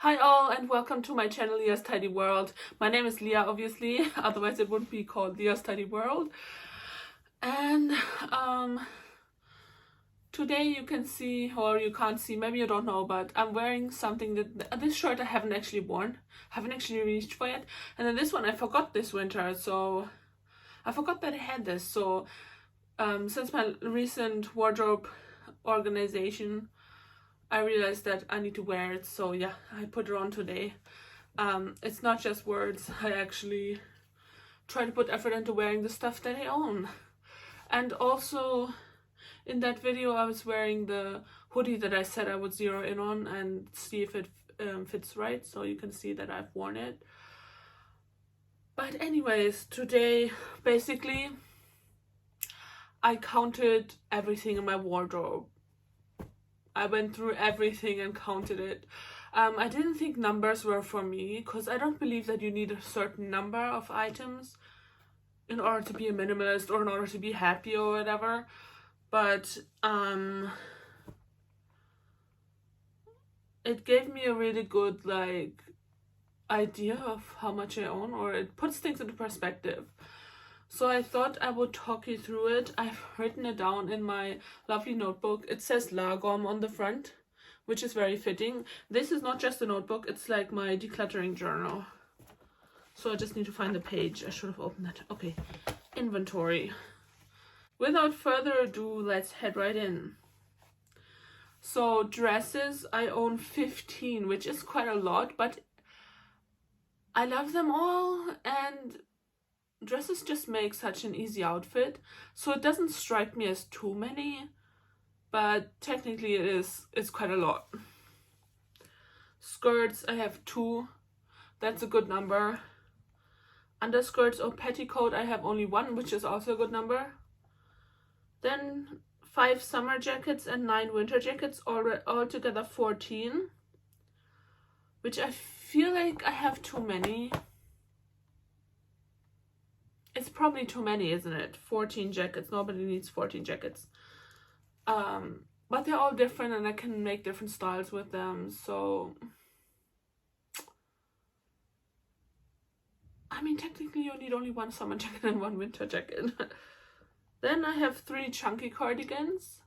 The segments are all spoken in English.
Hi all and welcome to my channel Leah's Tidy World. My name is Leah, obviously, otherwise it wouldn't be called Leah's Tidy World. And today you can see, or you can't see, maybe you don't know, but I'm wearing something that this shirt I haven't actually worn, haven't actually reached for yet. And then this one I forgot this winter, so I forgot that I had this. So since my recent wardrobe organization, I realized that I need to wear it, so yeah, I put it on today. It's not just words, I actually try to put effort into wearing the stuff that I own. And also, in that video I was wearing the hoodie that I said I would zero in on and see if it fits right, so you can see that I've worn it. But anyways, today, basically, I counted everything in my wardrobe. I went through everything and counted it. I didn't think numbers were for me because I don't believe that you need a certain number of items in order to be a minimalist or in order to be happy or whatever. But it gave me a really good idea of how much I own, or it puts things into perspective. So I thought I would talk you through it. I've written it down in my lovely notebook. It says Lagom on the front, which is very fitting. This is not just a notebook, it's like my decluttering journal. So I just need to find the page. I should have opened that. Okay, inventory. Without further ado, let's head right in. So dresses, I own 15, which is quite a lot, but I love them all, and dresses just make such an easy outfit, so it doesn't strike me as too many, but technically it's quite a lot. Skirts, I have 2. That's a good number. Underskirts or petticoat, I have only 1, which is also a good number. Then 5 summer jackets and 9 winter jackets, altogether 14, which I feel like I have too many. It's probably too many, isn't it? 14 jackets. Nobody needs 14 jackets. But they're all different and I can make different styles with them. So, I mean, technically you need only 1 summer jacket and 1 winter jacket. Then I have 3 chunky cardigans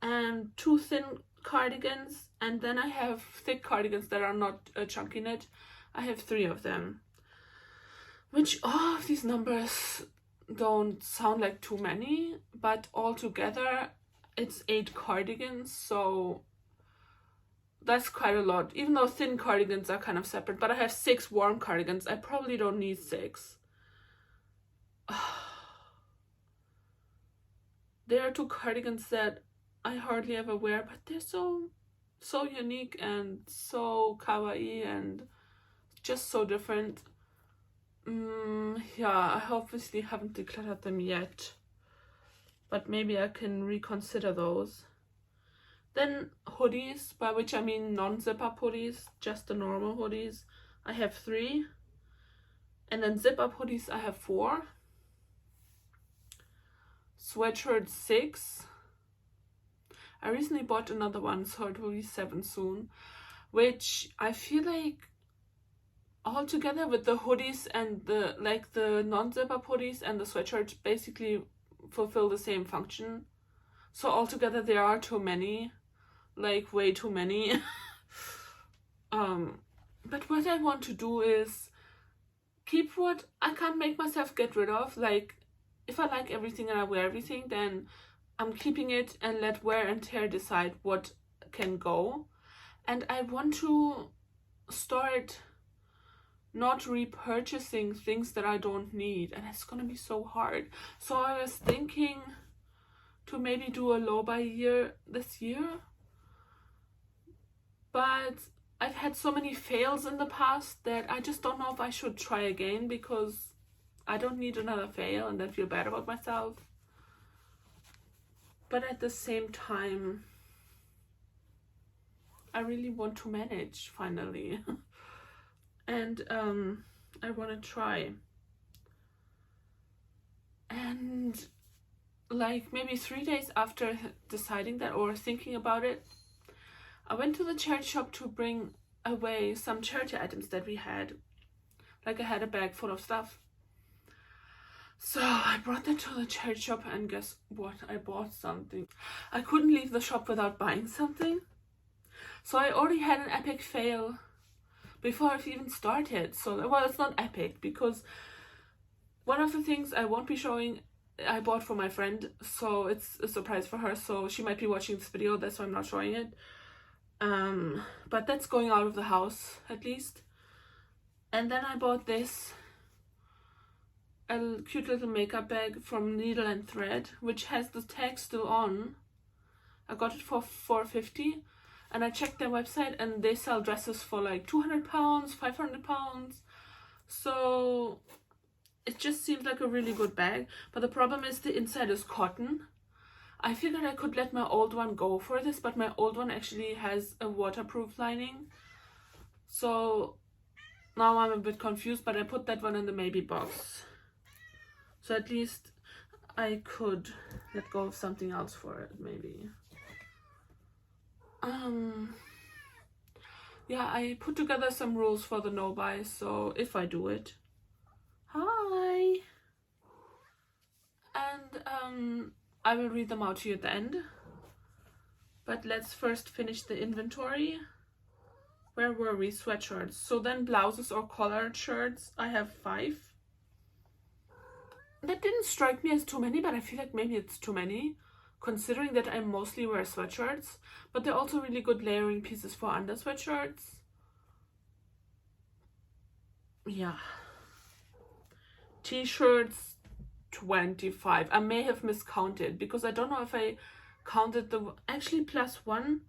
and 2 thin cardigans. And then I have thick cardigans that are not chunky knit. I have 3 of them. Which all of these numbers don't sound like too many, but altogether it's 8 cardigans, so that's quite a lot. Even though thin cardigans are kind of separate, but I have 6 warm cardigans. I probably don't need 6. There are 2 cardigans that I hardly ever wear, but they're so unique and so kawaii and just so different. Yeah, I obviously haven't decluttered them yet, but maybe I can reconsider those. Then hoodies, by which I mean non-zip-up hoodies, just the normal hoodies. I have 3. And then zip-up hoodies, I have 4. Sweatshirts, 6. I recently bought another one, so it will be 7 soon, which I feel like all together with the hoodies and the non-zip-up hoodies and the sweatshirts basically fulfill the same function. So altogether there are too many, like way too many. But what I want to do is keep what I can't make myself get rid of. Like, if I like everything and I wear everything, then I'm keeping it and let wear and tear decide what can go. And I want to start not repurchasing things that I don't need, and it's gonna be so hard. So I was thinking to maybe do a low buy year this year, but I've had so many fails in the past that I just don't know if I should try again, because I don't need another fail and then feel bad about myself. But at the same time, I really want to manage finally. And I want to try. And like maybe 3 days after deciding that or thinking about it, I went to the charity shop to bring away some charity items that we had. Like I had a bag full of stuff. So I brought that to the charity shop, and guess what? I bought something. I couldn't leave the shop without buying something. So I already had an epic fail before I've even started. So, well, it's not epic because one of the things I won't be showing I bought for my friend, so it's a surprise for her, so she might be watching this video, that's why I'm not showing it. But that's going out of the house at least. And then I bought this, a cute little makeup bag from Needle and Thread, which has the tag still on. I got it for $4.50, and I checked their website and they sell dresses for like £200, £500. So it just seems like a really good bag, but the problem is the inside is cotton. I figured I could let my old one go for this, but my old one actually has a waterproof lining. So now I'm a bit confused, but I put that one in the maybe box. So at least I could let go of something else for it, maybe. Yeah, I put together some rules for the no buy, so if I do it. Hi! And I will read them out to you at the end. But let's first finish the inventory. Where were we? Sweatshirts. So then blouses or collared shirts, I have 5. That didn't strike me as too many, but I feel like maybe it's too many, considering that I mostly wear sweatshirts. But they're also really good layering pieces for under sweatshirts. Yeah. T-shirts, 25. I may have miscounted because I don't know if I counted the... Actually, +1,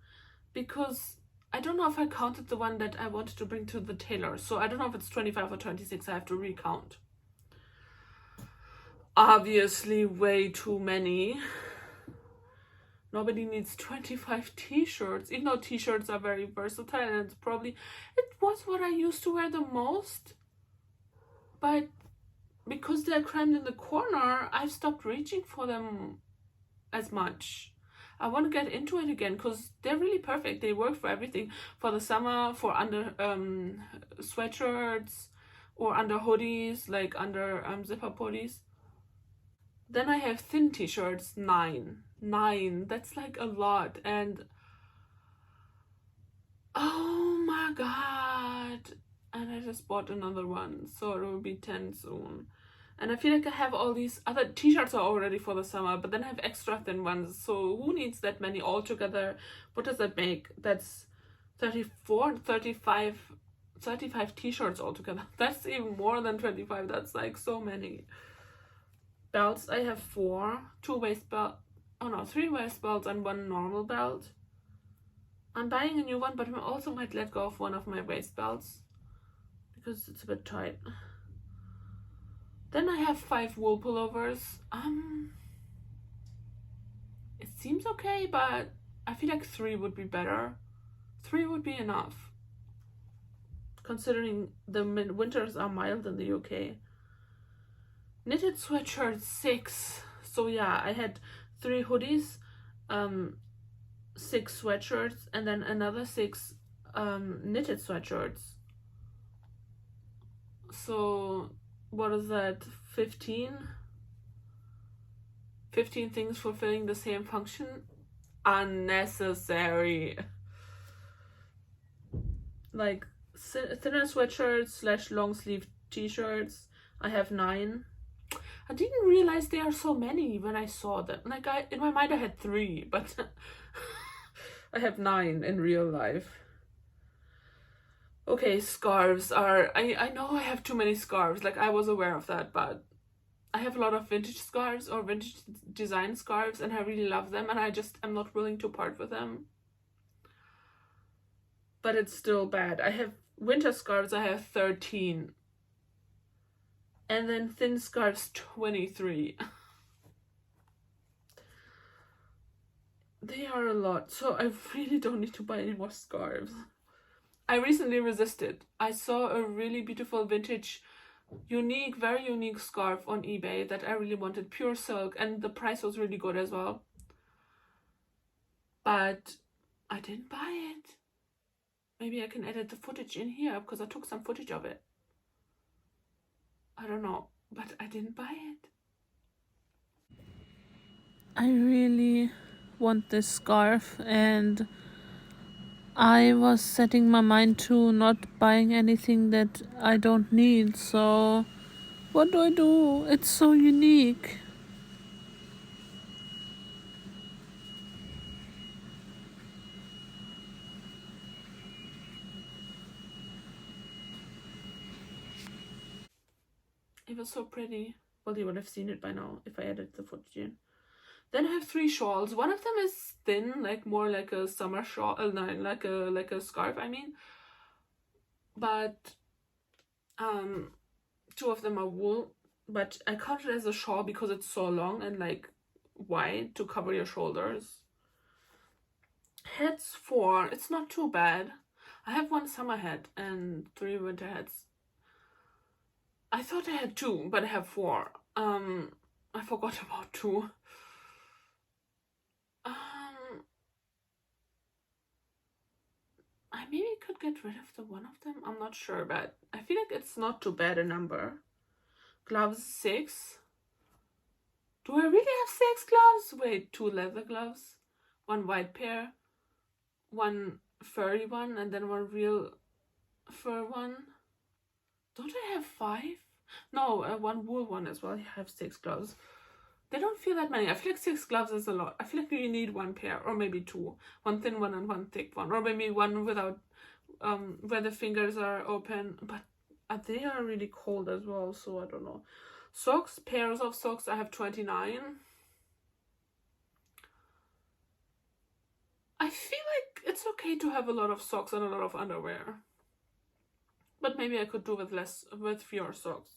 because I don't know if I counted the one that I wanted to bring to the tailor. So I don't know if it's 25 or 26. I have to recount. Obviously, way too many. Nobody needs 25 t-shirts, even though t-shirts are very versatile, and it's probably... It was what I used to wear the most. But because they're crammed in the corner, I've stopped reaching for them as much. I want to get into it again because they're really perfect. They work for everything. For the summer, for under sweatshirts, or under hoodies, like under zipper hoodies. Then I have thin t-shirts, 9. That's like a lot. And oh my god. And I just bought another one, so it will be 10 soon. And I feel like I have all these other t-shirts are already for the summer, but then I have extra thin ones. So who needs that many all together? What does that make? That's 35 t-shirts altogether. That's even more than 25. That's like so many. Belts, I have 4. 3 waist belts and 1 normal belt. I'm buying a new one, but I also might let go of one of my waist belts because it's a bit tight. Then I have 5 wool pullovers. It seems okay, but I feel like 3 would be better. 3 would be enough, considering the winters are mild in the UK. Knitted sweatshirts, 6. So yeah, I had 3 hoodies, 6 sweatshirts, and then another 6 knitted sweatshirts. So what is that? 15 things fulfilling the same function? Unnecessary. Like thinner sweatshirts / long sleeve t-shirts, I have 9. I didn't realize there are so many when I saw them. Like, in my mind I had 3, but I have 9 in real life. Okay, scarves are... I know I have too many scarves. Like, I was aware of that, but I have a lot of vintage scarves or vintage design scarves, and I really love them, and I'm not willing to part with them. But it's still bad. I have winter scarves, I have 13. And then thin scarves, 23. They are a lot, so I really don't need to buy any more scarves. I recently resisted. I saw a really beautiful vintage, very unique scarf on eBay that I really wanted, pure silk, and the price was really good as well. But I didn't buy it. Maybe I can edit the footage in here because I took some footage of it. I don't know, but I didn't buy it. I really want this scarf, and I was setting my mind to not buying anything that I don't need, so what do? It's so unique. It was so pretty. Well, you would have seen it by now if I edited the footage in. Then I have 3 shawls. One of them is thin, like more like a summer shawl, no, like a scarf, I mean. But 2 of them are wool. But I count it as a shawl because it's so long and like wide to cover your shoulders. Hats 4. It's not too bad. I have 1 summer hat and 3 winter hats. I thought I had 2, but I have 4. I forgot about 2. I maybe could get rid of the one of them. I'm not sure, but I feel like it's not too bad a number. Gloves 6. Do I really have 6 gloves? Wait, 2 leather gloves, 1 white pair, 1 furry one, and then 1 real fur one. Don't I have 5? No, 1 wool one as well. I have 6 gloves. They don't feel that many. I feel like 6 gloves is a lot. I feel like you need 1 pair, or maybe 2. 1 thin one and 1 thick one, or maybe 1 without, where the fingers are open. But they are really cold as well, so I don't know. Socks, pairs of socks, I have 29. I feel like it's okay to have a lot of socks and a lot of underwear. But maybe I could do with fewer socks.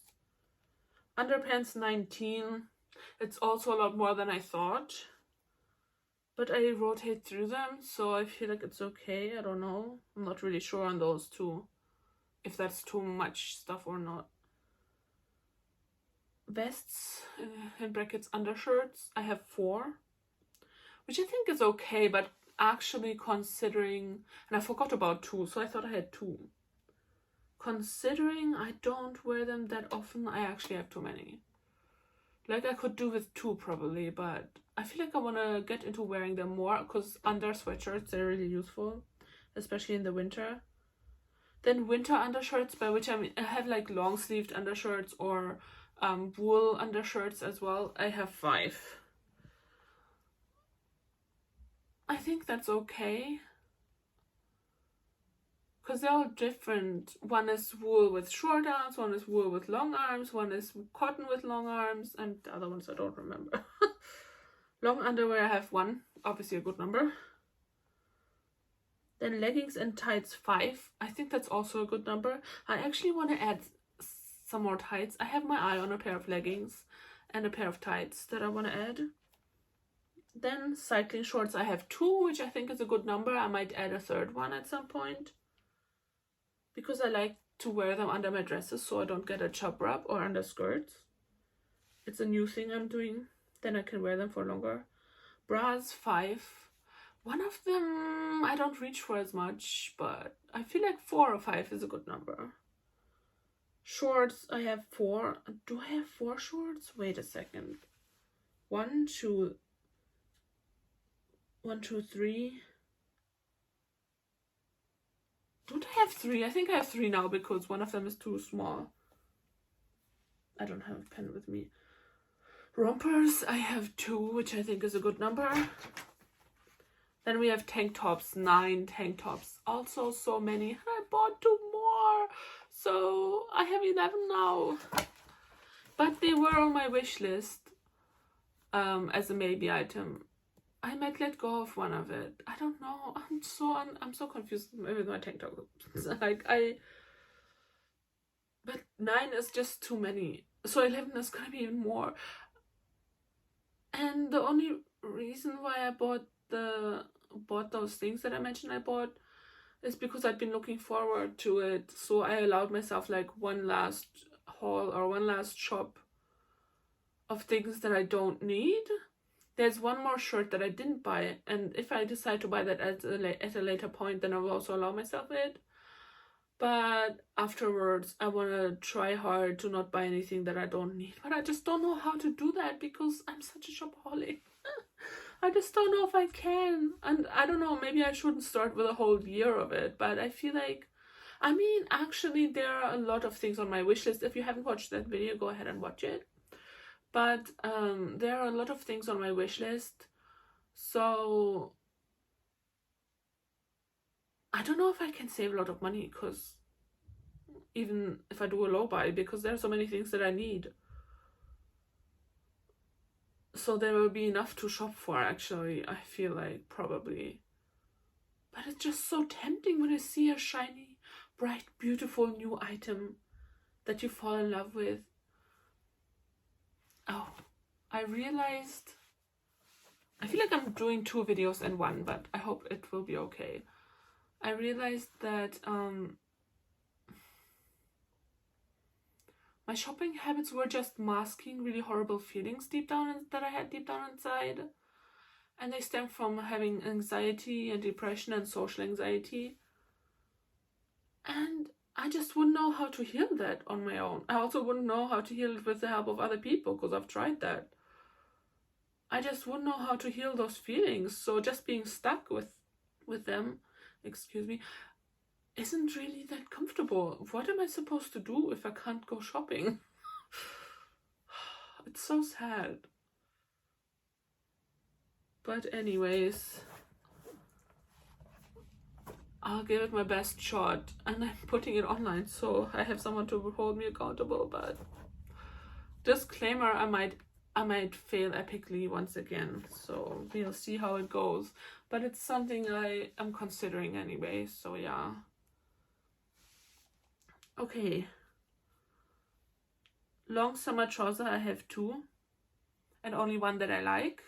Underpants 19. It's also a lot more than I thought. But I rotate through them, so I feel like it's okay. I don't know. I'm not really sure on those 2. If that's too much stuff or not. Vests, in brackets, undershirts, I have 4. Which I think is okay, but actually considering... And I forgot about 2, so I thought I had 2. Considering I don't wear them that often, I actually have too many. Like, I could do with 2 probably, but I feel like I want to get into wearing them more, because under sweatshirts, they're really useful, especially in the winter. Then winter undershirts, by which I mean I have like long-sleeved undershirts or wool undershirts as well. I have 5. I think that's okay. Because they're all different. One is wool with short arms, one is wool with long arms, one is cotton with long arms, and the other ones I don't remember. Long underwear, I have 1, obviously a good number. Then leggings and tights 5. I think that's also a good number. I actually want to add some more tights. I have my eye on a pair of leggings and a pair of tights that I want to add. Then cycling shorts, I have 2, which I think is a good number. I might add a 3rd one at some point, because I like to wear them under my dresses so I don't get a chub rub, or under skirts. It's a new thing I'm doing. Then I can wear them for longer. Bras 5. One of them I don't reach for as much, but I feel like 4 or 5 is a good number. Shorts, I have 4. Do I have 4 shorts? Wait a second. 1, 2, 3. Don't I have 3? I think I have 3 now because one of them is too small. I don't have a pen with me. Rompers, I have 2, which I think is a good number. Then we have tank tops, 9 tank tops. Also so many. I bought 2 more. So I have 11 now. But they were on my wish list as a maybe item. I might let go of one of it. I don't know. I'm so confused with my tank tops. But 9 is just too many. So 11 is gonna be even more. And the only reason why I bought those things that I mentioned I bought is because I'd been looking forward to it. So I allowed myself like one last haul or one last shop of things that I don't need. there's one more shirt that I didn't buy, and if I decide to buy that at a later point, then I will also allow myself it. But afterwards, I want to try hard to not buy anything that I don't need. But I just don't know how to do that because I'm such a shopaholic. I just don't know if I can. And I don't know, maybe I shouldn't start with a whole year of it. But I feel like, I mean, actually, there are a lot of things on my wish list. If you haven't watched that video, go ahead and watch it. But there are a lot of things on my wish list. So I don't know if I can save a lot of money, because even if I do a low buy, because there are so many things that I need. So there will be enough to shop for, actually, I feel like, probably. But it's just so tempting when I see a shiny, bright, beautiful new item that you fall in love with. Oh, I realized, I feel like I'm doing 2 videos in one, but I hope it will be okay. I realized that my shopping habits were just masking really horrible feelings that I had deep down inside. And they stem from having anxiety and depression and social anxiety. And I just wouldn't know how to heal that on my own. I also wouldn't know how to heal it with the help of other people, because I've tried that. I just wouldn't know how to heal those feelings. So just being stuck with them, excuse me, isn't really that comfortable. What am I supposed to do if I can't go shopping? It's so sad. But anyways, I'll give it my best shot, and I'm putting it online so I have someone to hold me accountable. But disclaimer, I might fail epically once again, so we'll see how it goes. But it's something I am considering anyway, so yeah. Okay. Long summer trouser, I have 2, and only one that I like.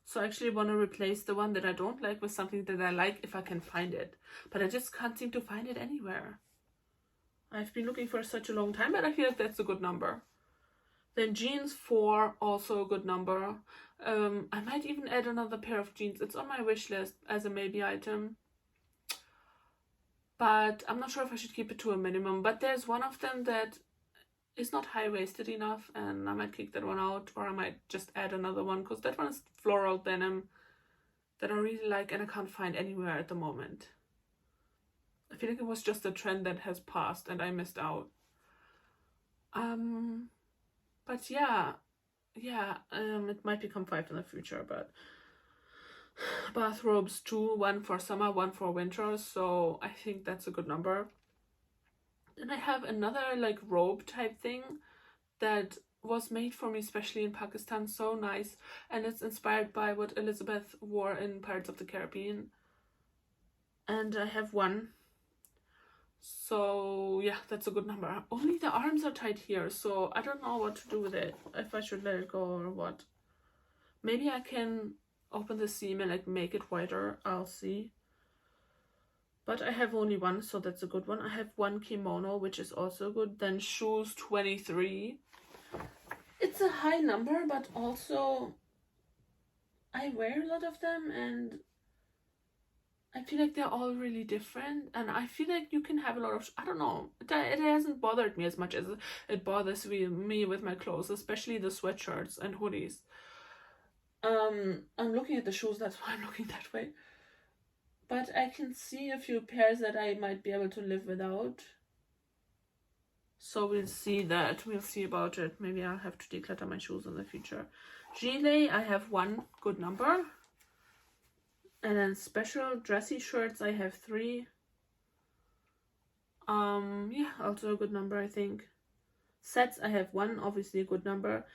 So I actually want to replace the one that I don't like with something that I like if I can find it. But I just can't seem to find it anywhere. I've been looking for such a long time, but I feel like that's a good number. Then jeans 4, also a good number. I might even add another pair of jeans. It's on my wish list as a maybe item. But I'm not sure if I should keep it to a minimum. But there's one of them that is not high-waisted enough, and I might kick that one out, or I might just add another one, because that one is floral denim that I really like and I can't find anywhere at the moment. I feel like it was just a trend that has passed and I missed out. But yeah, it might become 5 in the future. But bathrobes 2, 1 for summer, 1 for winter, so I think that's a good number. Then I have another like robe type thing that was made for me especially in Pakistan, so nice, and it's inspired by what Elizabeth wore in Pirates of the Caribbean, and I have 1. So yeah, that's a good number. Only the arms are tight here, so I don't know what to do with it, if I should let it go or what. Maybe I can open the seam and like make it wider, I'll see. But I have only 1, so that's a good one. I have 1 kimono, which is also good. Then shoes 23. It's a high number, but also I wear a lot of them and I feel like they're all really different. And I feel like you can have a lot of, I don't know, it hasn't bothered me as much as it bothers me with my clothes, especially the sweatshirts and hoodies. I'm looking at the shoes, that's why I'm looking that way. But I can see a few pairs that I might be able to live without. So we'll see that. We'll see about it. Maybe I'll have to declutter my shoes in the future. Gilet, I have 1 good number. And then special dressy shirts, I have 3. Yeah, also a good number, I think. Sets, I have 1, obviously a good number.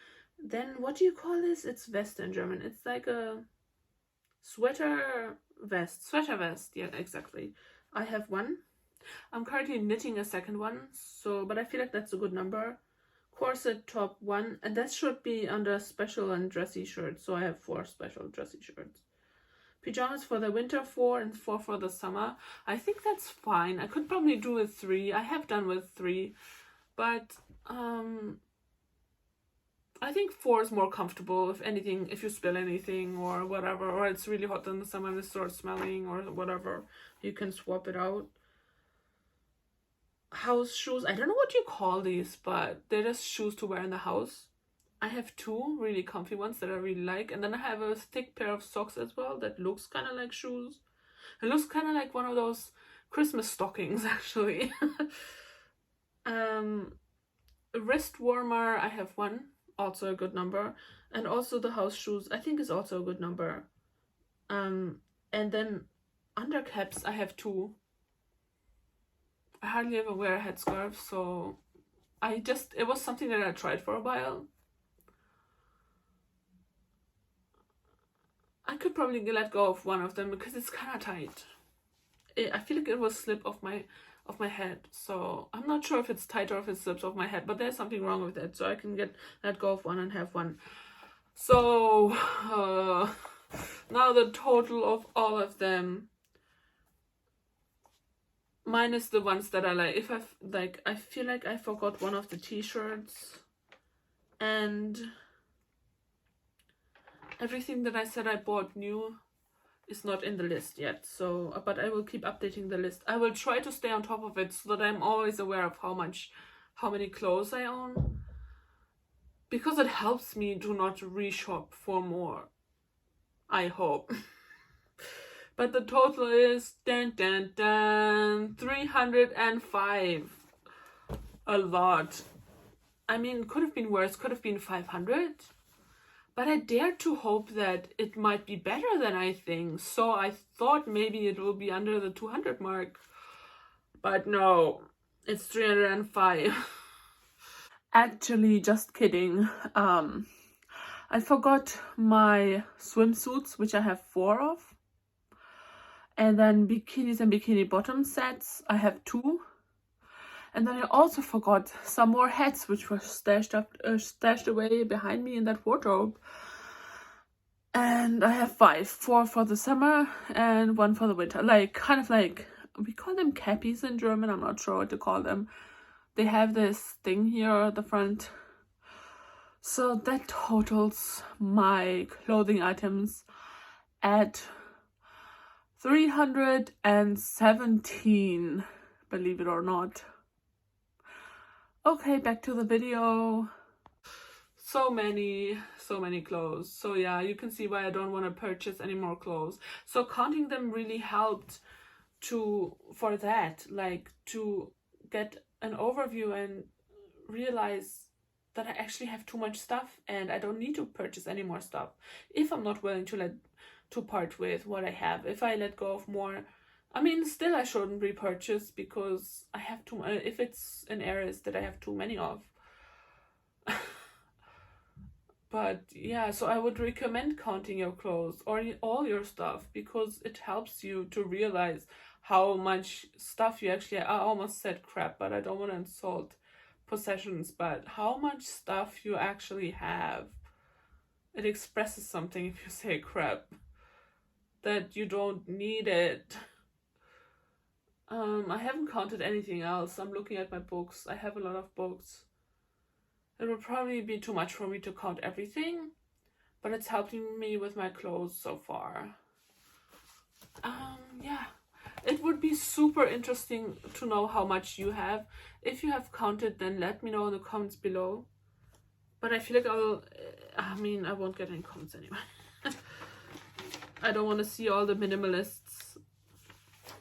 Then, what do you call this? It's Weste in German. It's like a sweater vest, yeah, exactly. I have 1. I'm currently knitting a second one, so but I feel like that's a good number. Corset top 1, and that should be under special and dressy shirts, so I have 4 special dressy shirts. Pajamas for the winter 4 and 4 for the summer. I think that's fine. I could probably do with 3. I have done with 3, but I think 4 is more comfortable. If anything, if you spill anything or whatever, or it's really hot in the summer and it starts smelling or whatever, you can swap it out. House shoes, I don't know what you call these, but they're just shoes to wear in the house. I have 2 really comfy ones that I really like, and then I have a thick pair of socks as well that looks kind of like shoes. It looks kind of like one of those Christmas stockings, actually. A wrist warmer, I have 1, also a good number, and also the house shoes, I think, is also a good number. And then undercaps, I have 2. I hardly ever wear a headscarf, so it was something that I tried for a while. I could probably let go of one of them because it's kind of tight. I feel like it will slip off my head, so I'm not sure if it's tight or if it slips off my head, but there's something wrong with it, so I can let go of one and have one. So now the total of all of them, minus the ones that I like, I feel like I forgot one of the t-shirts, and everything that I said I bought new is not in the list yet, so, but I will keep updating the list. I will try to stay on top of it so that I'm always aware of how many clothes I own, because it helps me to not reshop for more, I hope. But the total is 305. A lot. I mean, could have been worse, could have been 500. But I dare to hope that it might be better than I think. So I thought maybe it will be under the 200 mark. But no, it's 305. Actually, just kidding. I forgot my swimsuits, which I have 4 of. And then bikinis and bikini bottom sets, I have 2. And then I also forgot some more hats, which were stashed away behind me in that wardrobe. And I have 5, 4 for the summer and 1 for the winter. Kind of like, we call them cappies in German. I'm not sure what to call them. They have this thing here at the front. So that totals my clothing items at 317, believe it or not. Okay, back to the video. So many clothes. So yeah, you can see why I don't want to purchase any more clothes. So counting them really helped for that, like to get an overview and realize that I actually have too much stuff and I don't need to purchase any more stuff if I'm not willing to part with what I have. If I let go of more, I mean, still I shouldn't repurchase because I have too much, if it's in areas that I have too many of. But yeah, so I would recommend counting your clothes or all your stuff because it helps you to realize how much stuff you actually, I almost said crap, but I don't want to insult possessions, but how much stuff you actually have. It expresses something if you say crap, that you don't need it. I haven't counted anything else. I'm looking at my books. I have a lot of books. It would probably be too much for me to count everything, but it's helping me with my clothes so far. Yeah, it would be super interesting to know how much you have. If you have counted, then let me know in the comments below. But I feel like I won't get any comments anyway. I don't want to see all the minimalists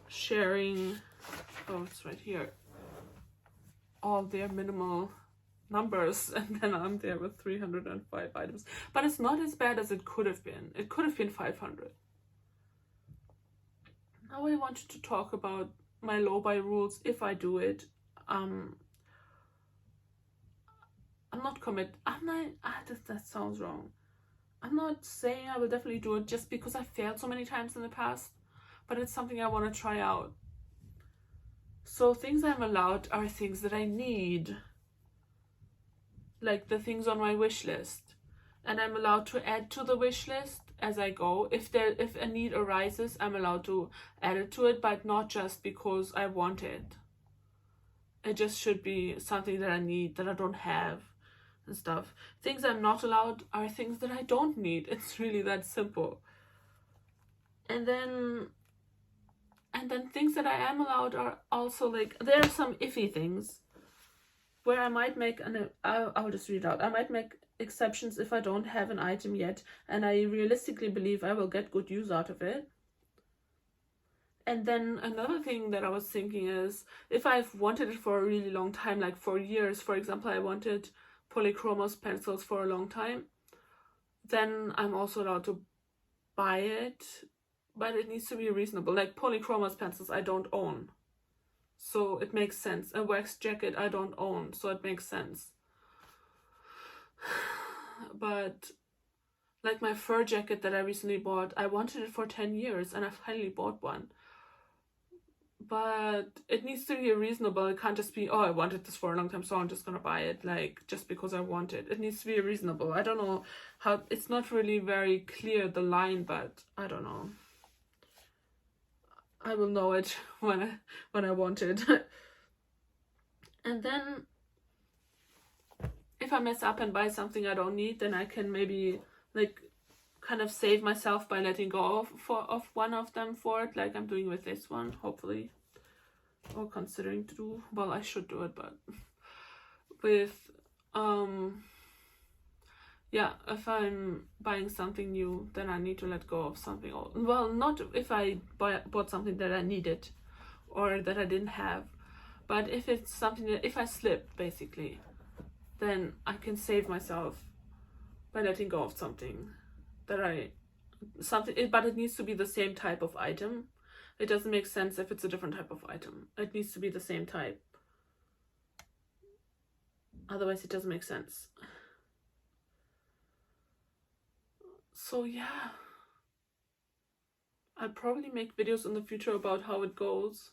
sharing, oh, it's right here, all their minimal numbers, and then I'm there with 305 items. But it's not as bad as it could have been. It could have been 500. Now I wanted to talk about my low buy rules if I do it. I'm not that sounds wrong. I'm not saying I will definitely do it just because I failed so many times in the past, but it's something I want to try out. So things I'm allowed are things that I need, like the things on my wish list, and I'm allowed to add to the wish list as I go. If a need arises, I'm allowed to add it to it, but not just because I want it. It just should be something that I need, that I don't have, and stuff. Things I'm not allowed are things that I don't need. It's really that simple. And then things that I am allowed are also like, there are some iffy things where I might make I'll just read out. I might make exceptions if I don't have an item yet and I realistically believe I will get good use out of it. And then another thing that I was thinking is, if I've wanted it for a really long time, like for years, for example, I wanted Polychromos pencils for a long time, then I'm also allowed to buy it, but it needs to be reasonable. Like Polychromos pencils I don't own, so it makes sense. A wax jacket I don't own, so it makes sense. But like my fur jacket that I recently bought, I wanted it for 10 years and I finally bought one. But it needs to be reasonable. It can't just be, oh, I wanted this for a long time, so I'm just gonna buy it, like, just because I want it. It needs to be reasonable. I don't know how, it's not really very clear, the line, but I don't know. I will know it when I want it. And then if I mess up and buy something I don't need, then I can maybe like kind of save myself by letting go of one of them for it, like I'm doing with this one, hopefully, or considering to do. Well, I should do it, but with yeah, if I'm buying something new, then I need to let go of something old. Well, not if I bought something that I needed or that I didn't have, but if it's something that, if I slip basically, then I can save myself by letting go of something that but it needs to be the same type of item. It doesn't make sense if it's a different type of item. It needs to be the same type. Otherwise it doesn't make sense. So yeah, I'll probably make videos in the future about how it goes,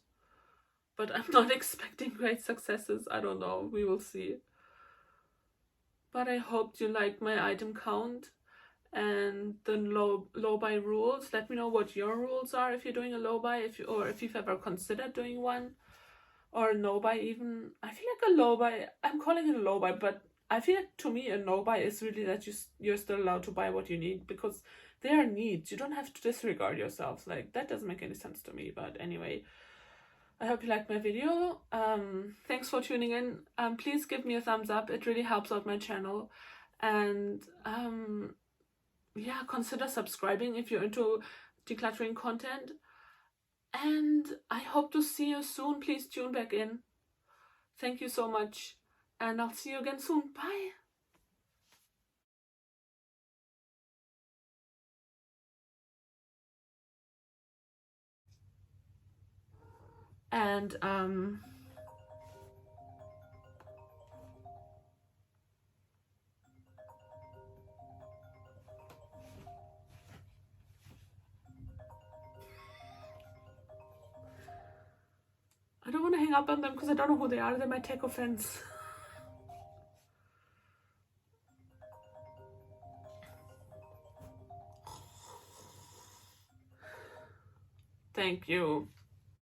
but I'm not expecting great successes. I don't know, we will see. But I hope you liked my item count and the low buy rules. Let me know what your rules are if you're doing a low buy, or if you've ever considered doing one, or a no buy even. I feel like a low buy, I'm calling it a low buy, but I feel like to me a no buy is really that you're still allowed to buy what you need, because they are needs. You don't have to disregard yourself. Like, that doesn't make any sense to me. But anyway, I hope you liked my video. Thanks for tuning in. Please give me a thumbs up. It really helps out my channel. And yeah, consider subscribing if you're into decluttering content. And I hope to see you soon. Please tune back in. Thank you so much. And I'll see you again soon. Bye. And I don't want to hang up on them because I don't know who they are. They might take offense. Thank you.